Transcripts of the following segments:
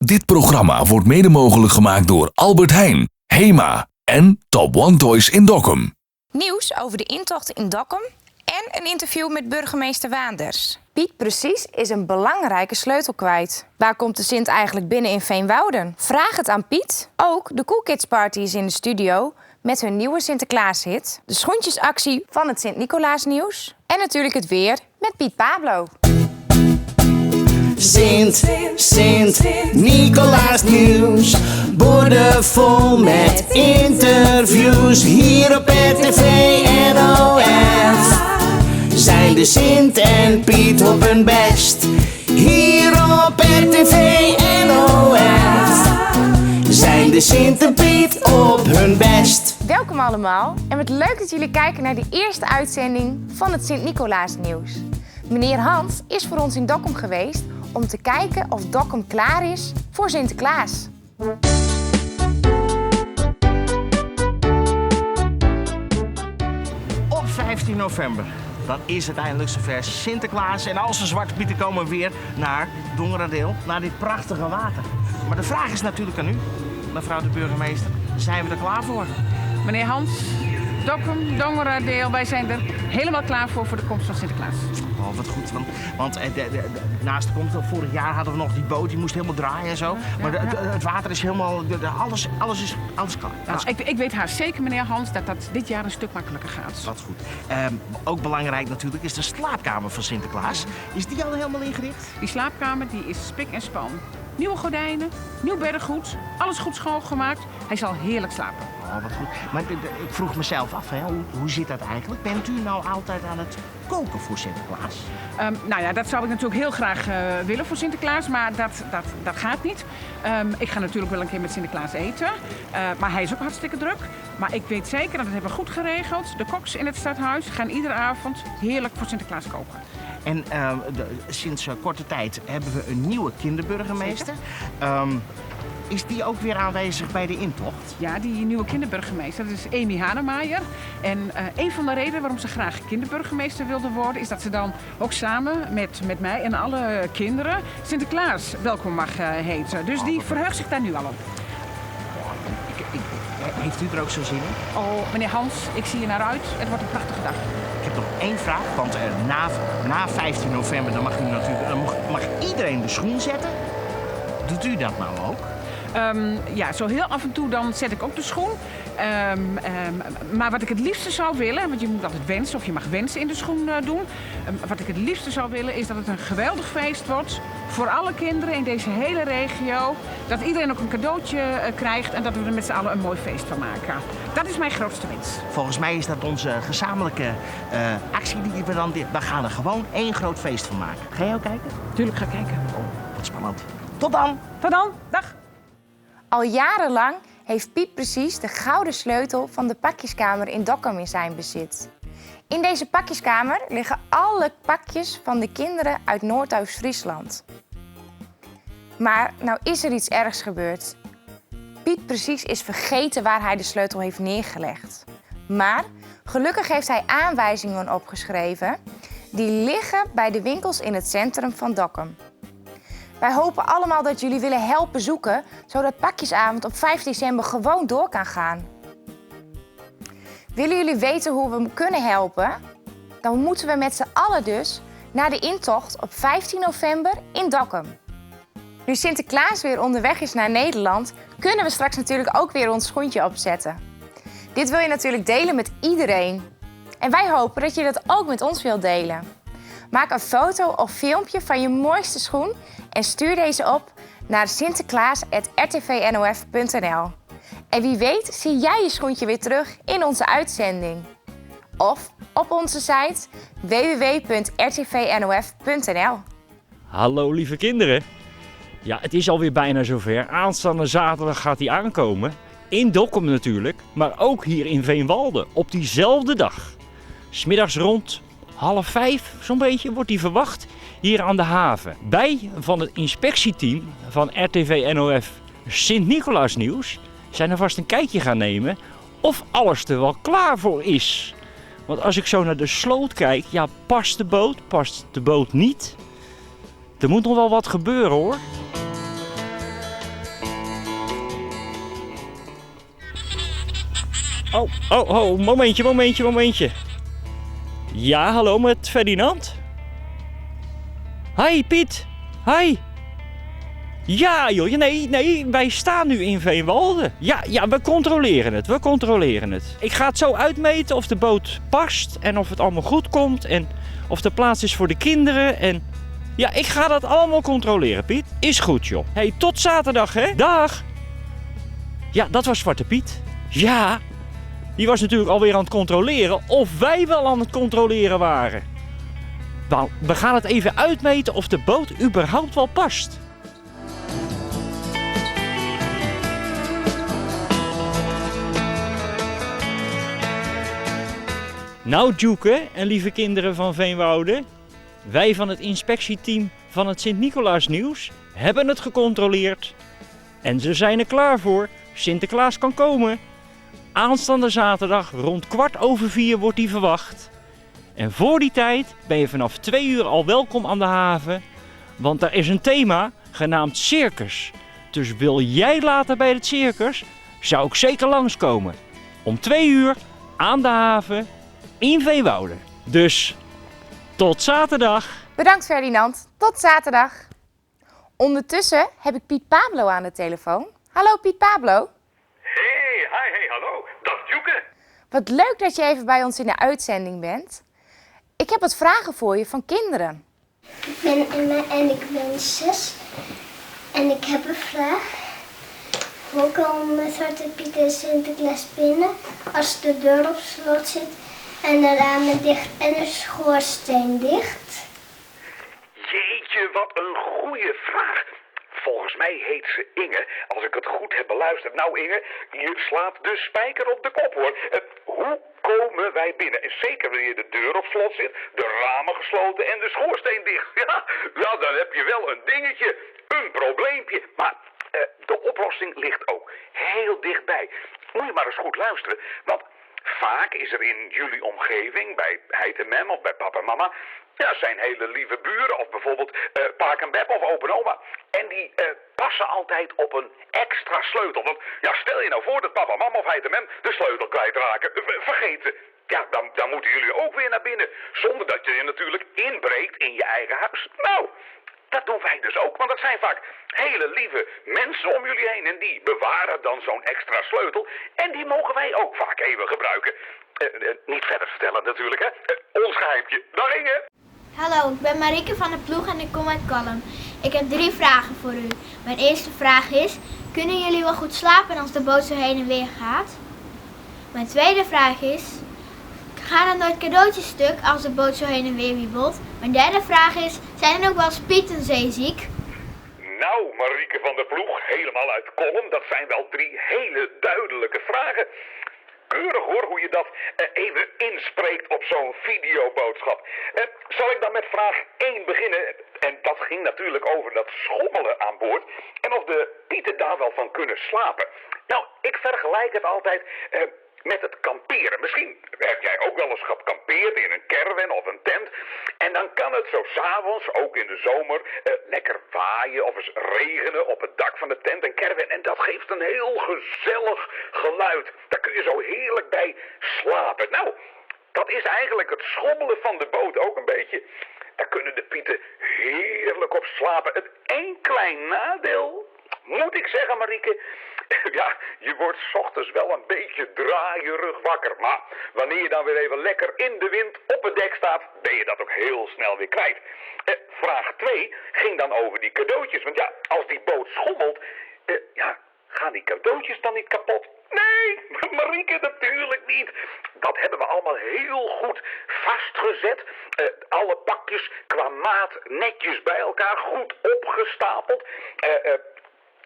Dit programma wordt mede mogelijk gemaakt door Albert Heijn, HEMA en Top One Toys in Dokkum. Nieuws over de intocht in Dokkum en een interview met burgemeester Waanders. Piet Precies is een belangrijke sleutel kwijt. Waar komt de Sint eigenlijk binnen in Veenwouden? Vraag het aan Piet. Ook de Cool Kids Party is in de studio met hun nieuwe Sinterklaashit. De schoentjesactie van het Sint-Nicolaasnieuws. En natuurlijk het weer met Piet Pablo. Sint-Nicolaasnieuws. Borden vol met interviews. Hier op RTV NOF. Zijn de Sint en Piet op hun best. Hier op RTV NOF. Zijn de Sint en Piet op hun best. Welkom allemaal en wat leuk dat jullie kijken naar de eerste uitzending van het Sint-Nicolaasnieuws. Meneer Hans is voor ons in Dokkum geweest om te kijken of Dokkum klaar is voor Sinterklaas. Op 15 november, dan is het eindelijk zover. Sinterklaas en al zijn zwarte pieten komen weer naar Dongeradeel, naar dit prachtige water. Maar de vraag is natuurlijk aan u, mevrouw de burgemeester, zijn we er klaar voor? Meneer Hans, Dokkum, Dongeradeel, wij zijn er helemaal klaar voor de komst van Sinterklaas. Oh, wat goed, want naast de komst, vorig jaar hadden we nog die boot, die moest helemaal draaien en zo. Maar het water is helemaal, alles is klaar. Nou, ik weet haast zeker, meneer Hans, dat dit jaar een stuk makkelijker gaat. Wat goed. Ook belangrijk natuurlijk is de slaapkamer van Sinterklaas. Is die al helemaal ingericht? Die slaapkamer die is spik en span. Nieuwe gordijnen, nieuw beddengoed, alles goed schoongemaakt. Hij zal heerlijk slapen. Oh, wat goed. Maar ik vroeg mezelf af, hè, hoe zit dat eigenlijk? Bent u nou altijd aan het koken voor Sinterklaas? Nou ja, dat zou ik natuurlijk heel graag willen voor Sinterklaas, maar dat gaat niet. Ik ga natuurlijk wel een keer met Sinterklaas eten, maar hij is ook hartstikke druk. Maar ik weet zeker, dat hebben we goed geregeld. De koks in het stadhuis gaan iedere avond heerlijk voor Sinterklaas koken. En sinds korte tijd hebben we een nieuwe kinderburgemeester. Is die ook weer aanwezig bij de intocht? Ja, die nieuwe kinderburgemeester, dat is Amy Hanemaier. En een van de redenen waarom ze graag kinderburgemeester wilde worden, is dat ze dan ook samen met mij en alle kinderen Sinterklaas welkom mag heten. Dus die verheugt zich daar nu al op. Heeft u er ook zo zin in? Oh, meneer Hans, ik zie je naar uit. Het wordt een prachtige dag. Ik heb nog één vraag, want na 15 november dan mag iedereen de schoen zetten. Doet u dat nou ook? Ja, zo heel af en toe dan zet ik ook de schoen. Maar wat ik het liefste zou willen, want je moet altijd wensen of je mag wensen in de schoen doen. Wat ik het liefste zou willen is dat het een geweldig feest wordt voor alle kinderen in deze hele regio. Dat iedereen ook een cadeautje krijgt en dat we er met z'n allen een mooi feest van maken. Dat is mijn grootste wens. Volgens mij is dat onze gezamenlijke actie die we dan... We gaan er gewoon één groot feest van maken. Ga jij ook kijken? Tuurlijk ga ik kijken. Oh, wat spannend. Tot dan! Tot dan, dag! Al jarenlang heeft Piet Precies de gouden sleutel van de pakjeskamer in Dokkum in zijn bezit. In deze pakjeskamer liggen alle pakjes van de kinderen uit Noordoost-Friesland. Maar nou is er iets ergs gebeurd. Piet Precies is vergeten waar hij de sleutel heeft neergelegd. Maar gelukkig heeft hij aanwijzingen opgeschreven die liggen bij de winkels in het centrum van Dokkum. Wij hopen allemaal dat jullie willen helpen zoeken, zodat pakjesavond op 5 december gewoon door kan gaan. Willen jullie weten hoe we hem kunnen helpen? Dan moeten we met z'n allen dus naar de intocht op 15 november in Dokkum. Nu Sinterklaas weer onderweg is naar Nederland, kunnen we straks natuurlijk ook weer ons schoentje opzetten. Dit wil je natuurlijk delen met iedereen. En wij hopen dat je dat ook met ons wilt delen. Maak een foto of filmpje van je mooiste schoen en stuur deze op naar sinterklaas@rtvnof.nl. En wie weet zie jij je schoentje weer terug in onze uitzending. Of op onze site www.rtvnof.nl. Hallo lieve kinderen. Ja, het is alweer bijna zover. Aanstaande zaterdag gaat hij aankomen. In Dokkum natuurlijk, maar ook hier in Veenwalde op diezelfde dag. 's Middags rond 4:30 zo'n beetje wordt hij verwacht hier aan de haven. Wij van het inspectieteam van RTV NOF Sint-Nicolaasnieuws zijn er vast een kijkje gaan nemen of alles er wel klaar voor is. Want als ik zo naar de sloot kijk, ja, past de boot niet? Er moet nog wel wat gebeuren hoor. Momentje. Ja, hallo met Ferdinand? Hi Piet, hi. Ja joh, nee, wij staan nu in Veenwalde. Ja, we controleren het. Ik ga het zo uitmeten of de boot past en of het allemaal goed komt en of er plaats is voor de kinderen en... Ja, ik ga dat allemaal controleren, Piet. Is goed, joh. Hey, tot zaterdag, hè? Dag! Ja, dat was Zwarte Piet. Ja, die was natuurlijk alweer aan het controleren of wij wel aan het controleren waren. Nou, we gaan het even uitmeten of de boot überhaupt wel past. Nou, Djoeke en lieve kinderen van Veenwoude, wij van het inspectieteam van het Sint-Nicolaasnieuws hebben het gecontroleerd. En ze zijn er klaar voor. Sinterklaas kan komen. Aanstaande zaterdag rond 3:15 wordt hij verwacht. En voor die tijd ben je vanaf 2 uur al welkom aan de haven. Want er is een thema genaamd circus. Dus wil jij later bij het circus, zou ik zeker langskomen. Om 2 uur aan de haven in Veenwoude. Dus tot zaterdag. Bedankt Ferdinand, tot zaterdag. Ondertussen heb ik Piet Pablo aan de telefoon. Hallo Piet Pablo. Hey, hallo. Dag Djoeke. Wat leuk dat je even bij ons in de uitzending bent. Ik heb wat vragen voor je van kinderen. Ik ben Emma en ik ben 6. En ik heb een vraag. Hoe komen Zwarte Piet en Sinterklaas binnen als de deur op slot zit en de ramen dicht en de schoorsteen dicht? Jeetje, wat een goede vraag. Volgens mij heet ze Inge, als ik het goed heb beluisterd. Nou Inge, je slaat de spijker op de kop hoor. Hoe komen wij binnen? En zeker wanneer de deur op slot zit, de ramen gesloten en de schoorsteen dicht. Ja, dan heb je wel een dingetje, een probleempje. Maar de oplossing ligt ook heel dichtbij. Moet je maar eens goed luisteren, want vaak is er in jullie omgeving, bij heit en mem of bij papa en mama, ja, zijn hele lieve buren of bijvoorbeeld paak en beb of open oma. En die passen altijd op een extra sleutel. Want ja, stel je nou voor dat papa, mama of heit en mem de sleutel kwijtraken. Vergeet ze. Ja, dan moeten jullie ook weer naar binnen. Zonder dat je natuurlijk inbreekt in je eigen huis. Nou, dat doen wij dus ook. Want dat zijn vaak hele lieve mensen om jullie heen. En die bewaren dan zo'n extra sleutel. En die mogen wij ook vaak even gebruiken. Niet verder vertellen natuurlijk, hè. Ons geheimtje. Dag Inge. Hallo, ik ben Marieke van de Ploeg en ik kom uit Kalm. Ik heb 3 vragen voor u. Mijn eerste vraag is, kunnen jullie wel goed slapen als de boot zo heen en weer gaat? Mijn tweede vraag is, gaan er nooit cadeautjes stuk als de boot zo heen en weer wiebelt? Mijn derde vraag is, zijn er ook wel Pieten zeeziek? Nou, Marieke van der Ploeg, helemaal uit Kolm, dat zijn wel 3 hele duidelijke vragen. Keurig hoor, hoe je dat even inspreekt op zo'n videoboodschap. Zal ik dan met vraag 1 beginnen? En dat ging natuurlijk over dat schommelen aan boord. En of de Pieten daar wel van kunnen slapen. Nou, ik vergelijk het altijd met het kamperen. Misschien heb jij ook wel eens gekampeerd in een caravan of een tent. En dan kan het zo 's avonds, ook in de zomer, lekker waaien of eens regenen op het dak van de tent en caravan. En dat geeft een heel gezellig geluid. Daar kun je zo heerlijk bij slapen. Nou, dat is eigenlijk het schommelen van de boot ook een beetje. Daar kunnen de Pieten heerlijk op slapen. Het één klein nadeel, moet ik zeggen Marieke, ja, je wordt 's ochtends wel een beetje draaierig wakker. Maar wanneer je dan weer even lekker in de wind op het dek staat, ben je dat ook heel snel weer kwijt. Vraag 2 ging dan over die cadeautjes. Want ja, als die boot schommelt, gaan die cadeautjes dan niet kapot? Nee, Marieke, natuurlijk niet. Dat hebben we allemaal heel goed vastgezet. Alle pakjes qua maat netjes bij elkaar, goed opgestapeld.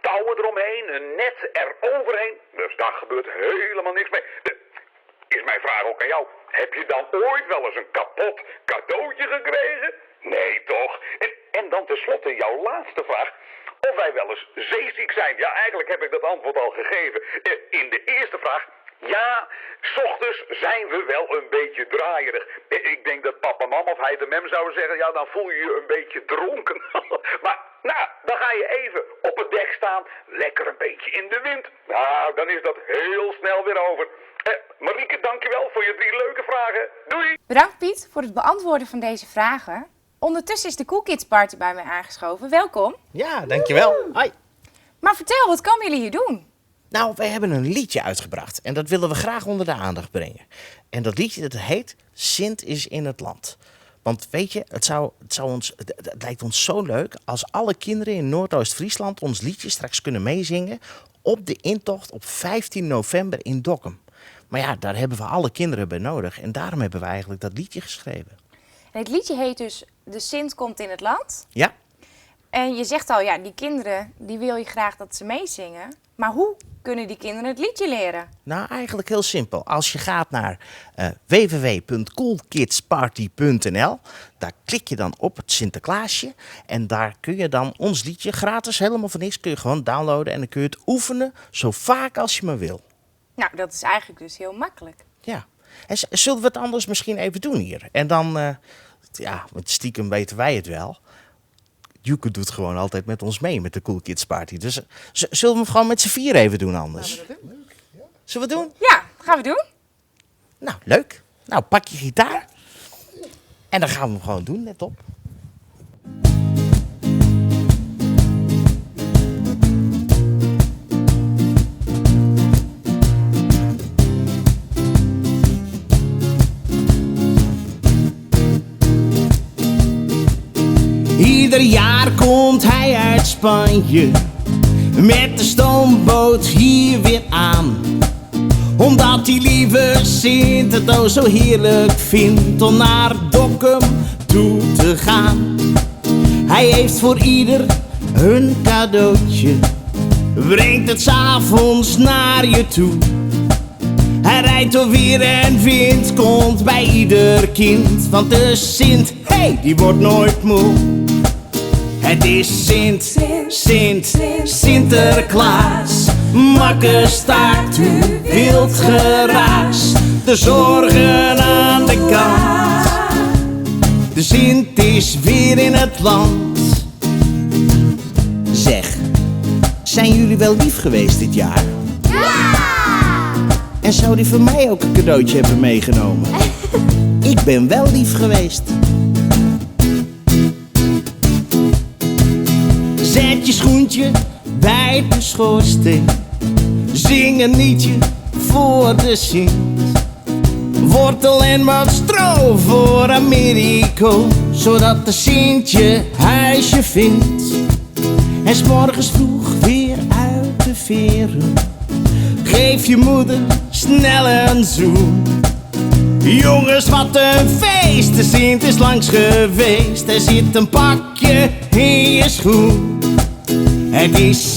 Touwen eromheen, een net eroverheen. Dus daar gebeurt helemaal niks mee. Is mijn vraag ook aan jou. Heb je dan ooit wel eens een kapot cadeautje gekregen? Nee, toch? En dan tenslotte jouw laatste vraag. Of wij wel eens zeeziek zijn. Ja, eigenlijk heb ik dat antwoord al gegeven. In de eerste vraag. Ja, 's ochtends zijn we wel een beetje draaierig. Ik denk dat papa, mama of heit en mem zouden zeggen, ja, dan voel je je een beetje dronken. Maar, nou, dan ga je even op het dek staan, lekker een beetje in de wind. Nou, dan is dat heel snel weer over. Marieke, dankjewel voor je 3 leuke vragen. Doei! Bedankt Piet voor het beantwoorden van deze vragen. Ondertussen is de Cool Kids Party bij mij aangeschoven. Welkom. Ja, dankjewel. Hoi. Maar vertel, wat komen jullie hier doen? Nou, wij hebben een liedje uitgebracht en dat willen we graag onder de aandacht brengen. En dat liedje dat heet Sint is in het land. Want weet je, het lijkt ons zo leuk als alle kinderen in Noordoost-Friesland ons liedje straks kunnen meezingen op de intocht op 15 november in Dokkum. Maar ja, daar hebben we alle kinderen bij nodig en daarom hebben we eigenlijk dat liedje geschreven. En het liedje heet dus De Sint komt in het land. Ja? En je zegt al, ja, die kinderen, die wil je graag dat ze meezingen. Maar hoe kunnen die kinderen het liedje leren? Nou, eigenlijk heel simpel. Als je gaat naar www.coolkidsparty.nl, daar klik je dan op het Sinterklaasje. En daar kun je dan ons liedje gratis, helemaal voor niks, kun je gewoon downloaden. En dan kun je het oefenen zo vaak als je maar wil. Nou, dat is eigenlijk dus heel makkelijk. Ja. En zullen we het anders misschien even doen hier? En dan, want stiekem weten wij het wel. Joeke doet gewoon altijd met ons mee met de Cool Kids Party. Dus zullen we hem gewoon met z'n 4 even doen anders? Zullen we het doen? Ja, gaan we doen. Nou, leuk. Nou, pak je gitaar. En dan gaan we hem gewoon doen, let op. Ieder jaar komt hij uit Spanje met de stoomboot hier weer aan. Omdat die lieve Sint het o zo heerlijk vindt om naar Dokkum toe te gaan. Hij heeft voor ieder een cadeautje, brengt het 's avonds naar je toe. Hij rijdt door weer en wind, komt bij ieder kind. Want de Sint, die wordt nooit moe. Het is Sinterklaas, makker staart u wild geraas. De zorgen aan de kant, de Sint is weer in het land. Zeg, zijn jullie wel lief geweest dit jaar? Ja! En zou die voor mij ook een cadeautje hebben meegenomen? Ik ben wel lief geweest. Zet je schoentje bij de schoorsteen, zing een liedje voor de Sint. Wortel en wat stro voor Americo, zodat de Sint je huisje vindt. En 's morgens vroeg weer uit de veren, geef je moeder snel een zoen. Jongens, wat een feest, de Sint is langs geweest. Er zit een pakje in je schoen. Het is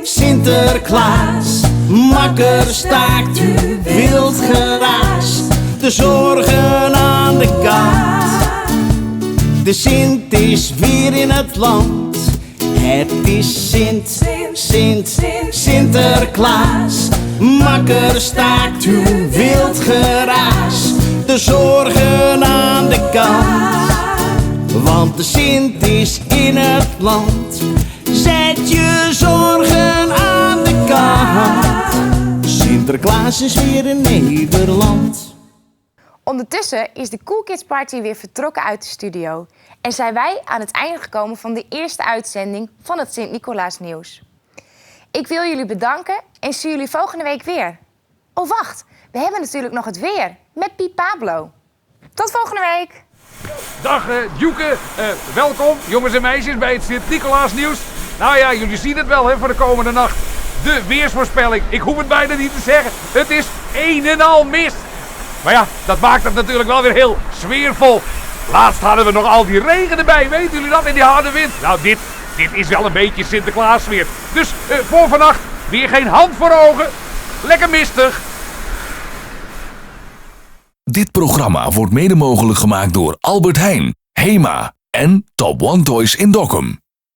Sinterklaas, makker staakt u wild geraas. De zorgen aan de kant, de Sint is weer in het land. Het is Sinterklaas, makker staakt u wild geraas. De zorgen aan de kant, want de Sint is in het land. Zet je zorgen aan de kant, Sinterklaas is weer in Nederland. Ondertussen is de Cool Kids Party weer vertrokken uit de studio. En zijn wij aan het einde gekomen van de eerste uitzending van het Sint-Nicolaas nieuws. Ik wil jullie bedanken en zie jullie volgende week weer. Oh wacht, we hebben natuurlijk nog het weer met Piet Pablo. Tot volgende week! Dag Joeke, welkom jongens en meisjes bij het Sint-Nicolaas nieuws. Nou ja, jullie zien het wel voor de komende nacht. De weersvoorspelling, ik hoef het bijna niet te zeggen. Het is een en al mist. Maar ja, dat maakt het natuurlijk wel weer heel sfeervol. Laatst hadden we nog al die regen erbij, weten jullie dat? En die harde wind. Nou, dit is wel een beetje Sinterklaasweer. Dus voor vannacht weer geen hand voor ogen. Lekker mistig. Dit programma wordt mede mogelijk gemaakt door Albert Heijn, HEMA en Top One Toys in Dokkum.